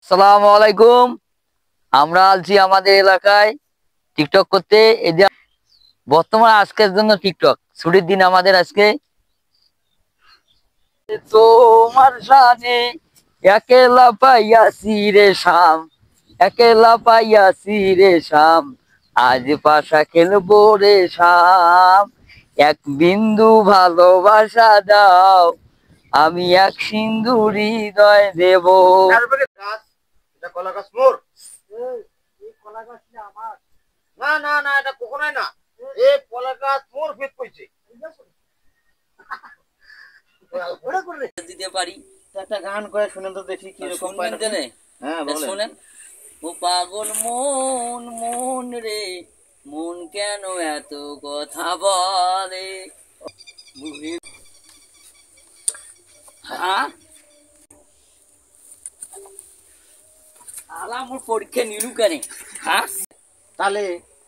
আসসালামু আলাইকুম। আমরা আছি আমাদের এলাকায় টিকটক করতে। এই যে বর্তমান আজকের জন্য টিকটক ছুটির দিন আমাদের আজকে। তোমার সানে একেলা পাইয়াছি রে শাম, একেলা পাইয়াছি রে শাম, আজ পাশা খেলবো রে শাম। এক বিন্দু ভালোবাসা দাও, আমি এক সিন্ধু হৃদয় দেব। কলা গাছ মোর কলা গাছ আমার না না না এটা কখনোই না। এই কলা গাছ মোর ফিট কইছে দিতে পারি একটা গান করে শুনেন তো দেখি কি রকম পায় না। হ্যাঁ বলেন। শোনেন। ও পাগল মন মন রে, মন কেন এত কথা বলে? হ্যাঁ, আলা মোর পরীক্ষা নিলু কেন? হ্যাঁ, তাহলে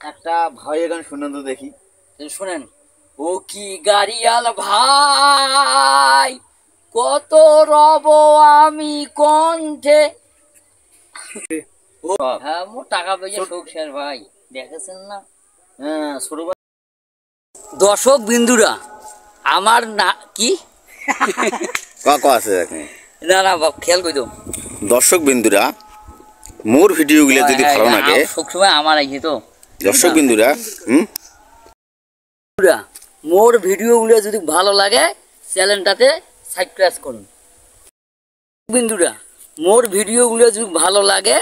একটা ভয়ের গান শুনেন তো দেখি। শোনেন। ও কি গাড়িয়াল ভাই, কত রব আমি কণ্ঠে। হ্যাঁ, মোর টাকা পয়সা শোক স্যার ভাই, দেখেছেন না? হ্যাঁ ছোট ভাই দর্শক বিন্দুরা আমার না কি কাকা আছে এখন না না বাপ, খেয়াল করে দাও। দর্শক বিন্দুরা মোর ভিডিওগুলো যদি ভালো লাগে সবসময় আমার আইছে তো দর্শক বিন্দুরা মোর ভিডিওগুলো যদি ভালো লাগে চ্যানেলটাতে সাবস্ক্রাইব করুন। বিন্দুরা মোর ভিডিওগুলো যদি ভালো লাগে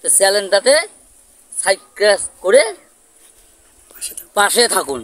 তো চ্যানেলটাতে সাবস্ক্রাইব করে পাশে থাকুন।